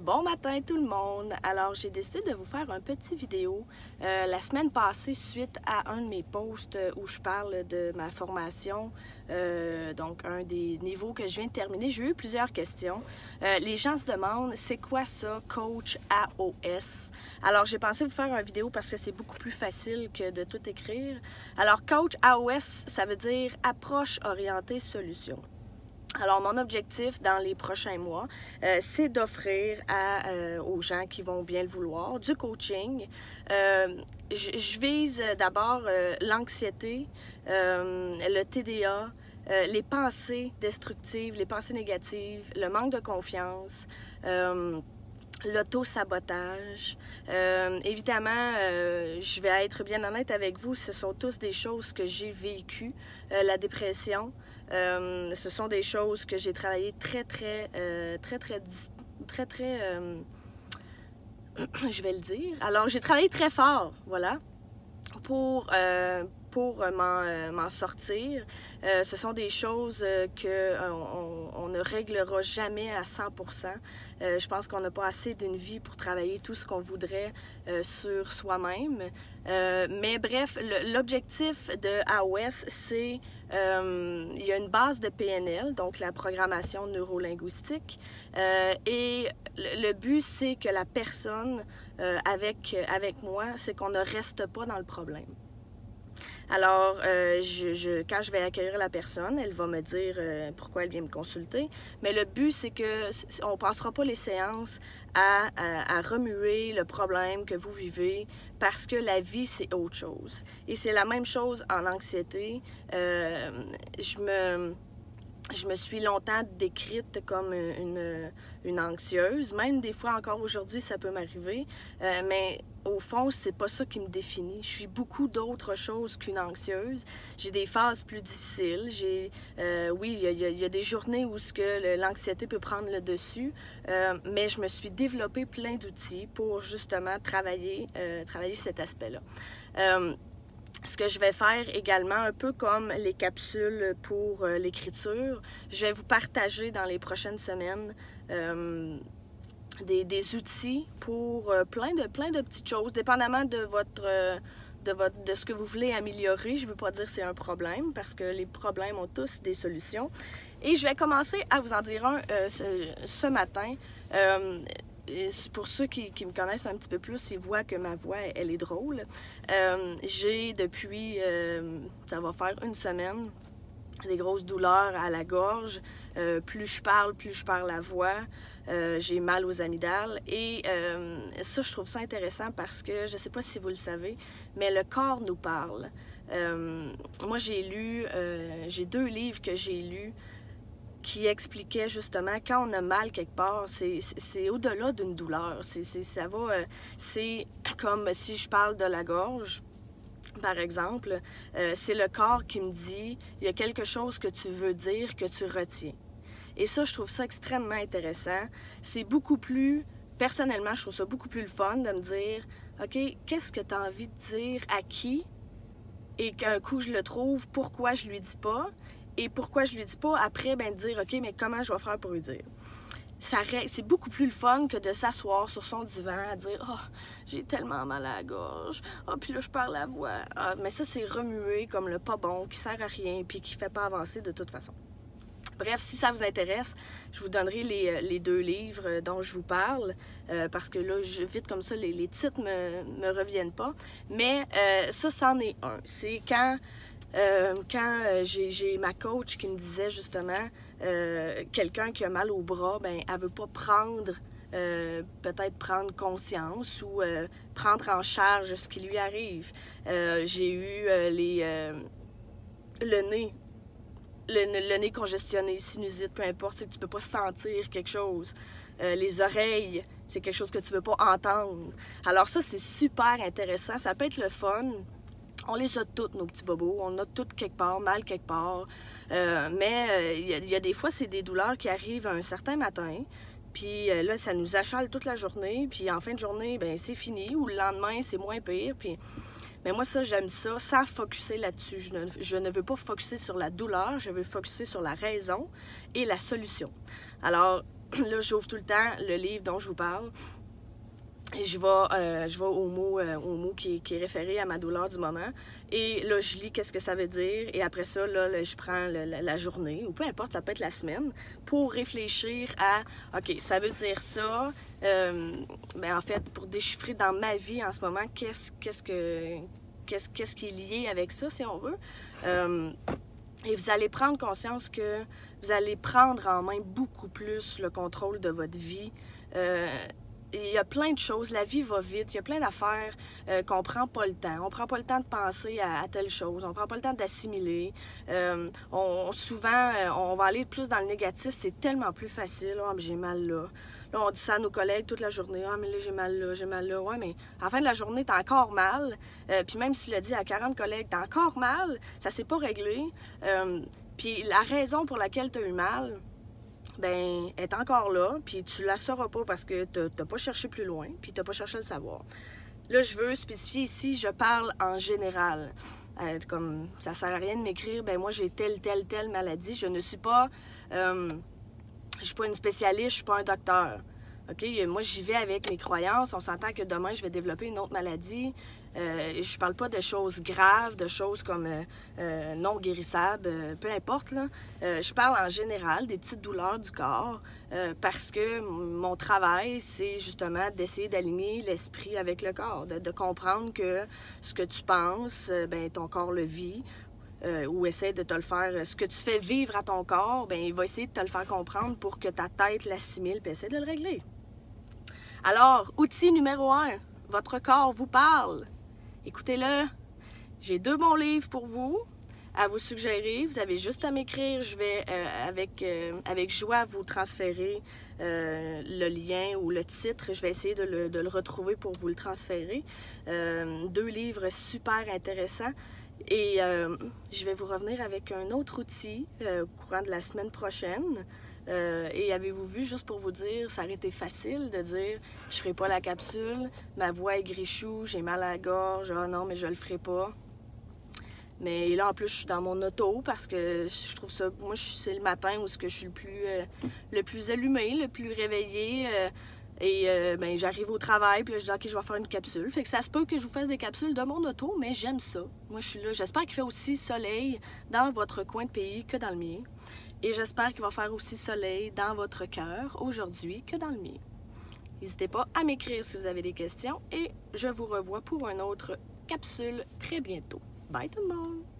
Bon matin tout le monde! Alors j'ai décidé de vous faire un petit vidéo la semaine passée suite à un de mes posts où je parle de ma formation, donc un des niveaux que je viens de terminer. J'ai eu plusieurs questions. Les gens se demandent c'est quoi ça, coach AOS? Alors j'ai pensé vous faire une vidéo parce que c'est beaucoup plus facile que de tout écrire. Alors coach AOS, ça veut dire approche orientée solution. Alors, mon objectif dans les prochains mois, c'est d'offrir aux gens qui vont bien le vouloir du coaching. Je vise d'abord l'anxiété, le TDA, les pensées destructives, les pensées négatives, le manque de confiance, l'auto-sabotage. Évidemment, je vais être bien honnête avec vous, ce sont tous des choses que j'ai vécues. La dépression, ce sont des choses que j'ai travaillé très, je vais le dire. Alors, j'ai travaillé très fort, voilà, pour m'en sortir. Ce sont des choses qu'on ne réglera jamais à 100%. Je pense qu'on n'a pas assez d'une vie pour travailler tout ce qu'on voudrait sur soi-même. Mais bref, l'objectif de AOS, c'est il y a une base de PNL, donc la programmation neurolinguistique, et le but, c'est que la personne avec moi, c'est qu'on ne reste pas dans le problème. Alors, quand je vais accueillir la personne, elle va me dire pourquoi elle vient me consulter. Mais le but, c'est qu'on ne passera pas les séances à remuer le problème que vous vivez parce que la vie, c'est autre chose. Et c'est la même chose en anxiété. Je me suis longtemps décrite comme une anxieuse. Même des fois, encore aujourd'hui, ça peut m'arriver. Mais au fond, c'est pas ça qui me définit. Je suis beaucoup d'autres choses qu'une anxieuse. J'ai des phases plus difficiles. Oui, il y a des journées où l'anxiété peut prendre le dessus. Mais je me suis développée plein d'outils pour justement travailler cet aspect-là. Ce que je vais faire également, un peu comme les capsules pour l'écriture, je vais vous partager dans les prochaines semaines des outils pour plein de petites choses, dépendamment de ce que vous voulez améliorer. Je ne veux pas dire que c'est un problème, parce que les problèmes ont tous des solutions. Et je vais commencer à vous en dire un ce matin. Pour ceux qui me connaissent un petit peu plus, ils voient que ma voix, elle est drôle. J'ai depuis, ça va faire une semaine, des grosses douleurs à la gorge. Plus je parle la voix. J'ai mal aux amygdales. Et ça, je trouve ça intéressant parce que, je ne sais pas si vous le savez, mais le corps nous parle. Moi, j'ai 2 livres que j'ai lus qui expliquait justement quand on a mal quelque part, c'est au-delà d'une douleur. C'est comme si je parle de la gorge, par exemple, c'est le corps qui me dit il y a quelque chose que tu veux dire, que tu retiens. Et ça, je trouve ça extrêmement intéressant. C'est beaucoup plus, personnellement, je trouve ça beaucoup plus le fun de me dire OK, qu'est-ce que tu as envie de dire à qui? Et qu'un coup je le trouve, pourquoi je lui dis pas? Et pourquoi je lui dis pas après, de dire OK, mais comment je vais faire pour lui dire? C'est beaucoup plus le fun que de s'asseoir sur son divan à dire « Oh, j'ai tellement mal à la gorge. Oh, puis là, je perds la voix. Ah, » Mais ça, c'est remuer comme le pas bon, qui sert à rien, puis qui fait pas avancer de toute façon. Bref, si ça vous intéresse, je vous donnerai les 2 livres dont je vous parle, parce que là, vite comme ça, les titres me reviennent pas. Mais ça, c'en est un. C'est quand j'ai ma coach qui me disait justement quelqu'un qui a mal au bras, elle veut pas peut-être prendre conscience ou prendre en charge ce qui lui arrive. J'ai eu le nez congestionné, sinusite, peu importe, c'est que tu peux pas sentir quelque chose. Les oreilles, c'est quelque chose que tu veux pas entendre. Alors ça, c'est super intéressant, ça peut être le fun. On les a toutes, nos petits bobos. On a toutes quelque part, mal quelque part. Mais il y a des fois, c'est des douleurs qui arrivent un certain matin. Puis là, ça nous achale toute la journée. Puis en fin de journée, c'est fini. Ou le lendemain, c'est moins pire. Mais moi, ça, j'aime ça, sans focusser là-dessus. Je ne veux pas focusser sur la douleur. Je veux focusser sur la raison et la solution. Alors, là, j'ouvre tout le temps le livre dont je vous parle. Et je vais au mot qui est référé à ma douleur du moment. Et là, je lis qu'est-ce que ça veut dire. Et après ça, là je prends la journée, ou peu importe, ça peut être la semaine, pour réfléchir à, OK, ça veut dire ça. En fait, pour déchiffrer dans ma vie en ce moment, qu'est-ce qui est lié avec ça, si on veut. Et vous allez prendre conscience que vous allez prendre en main beaucoup plus le contrôle de votre vie. Il y a plein de choses, la vie va vite, il y a plein d'affaires qu'on prend pas le temps. On prend pas le temps de penser à telle chose, on prend pas le temps d'assimiler. Souvent, on va aller plus dans le négatif, c'est tellement plus facile. Oh, mais j'ai mal là. Là, on dit ça à nos collègues toute la journée. Ah, mais là, j'ai mal là, j'ai mal là. Ouais, mais à la fin de la journée, t'as encore mal. Puis même si tu l'as dit à 40 collègues, t'as encore mal, ça s'est pas réglé. Puis la raison pour laquelle t'as eu mal, ben, est encore là, puis tu la sauras pas parce que t'as pas cherché plus loin, puis t'as pas cherché à le savoir. Là, je veux spécifier ici, je parle en général. Comme ça sert à rien de m'écrire, ben moi j'ai telle maladie. Je ne suis pas, je suis pas une spécialiste, je suis pas un docteur. OK? Moi, j'y vais avec mes croyances. On s'entend que demain, je vais développer une autre maladie. Je parle pas de choses graves, de choses comme non guérissables, peu importe, là. Je parle en général des petites douleurs du corps parce que mon travail, c'est justement d'essayer d'aligner l'esprit avec le corps, de comprendre que ce que tu penses, ben ton corps le vit. Ou essaie de te le faire, ce que tu fais vivre à ton corps, ben il va essayer de te le faire comprendre pour que ta tête l'assimile et essaie de le régler. Alors, outil numéro 1, votre corps vous parle. Écoutez-le. J'ai 2 bons livres pour vous à vous suggérer. Vous avez juste à m'écrire. Je vais avec joie vous transférer le lien ou le titre. Je vais essayer de le retrouver pour vous le transférer. 2 livres super intéressants. Et je vais vous revenir avec un autre outil au courant de la semaine prochaine. Et avez-vous vu, juste pour vous dire, ça aurait été facile de dire « Je ferai pas la capsule, ma voix est grichou, j'ai mal à la gorge, ah non, mais je le ferai pas. » Mais là, en plus, je suis dans mon auto parce que je trouve ça... Moi, c'est le matin où je suis le plus allumée, le plus réveillée. Ben, j'arrive au travail, puis là, je dis « OK, je vais faire une capsule. » Fait que ça se peut que je vous fasse des capsules de mon auto, mais j'aime ça. Moi, je suis là. J'espère qu'il fait aussi soleil dans votre coin de pays que dans le mien. Et j'espère qu'il va faire aussi soleil dans votre cœur aujourd'hui que dans le mien. N'hésitez pas à m'écrire si vous avez des questions et je vous revois pour une autre capsule très bientôt. Bye tout le monde!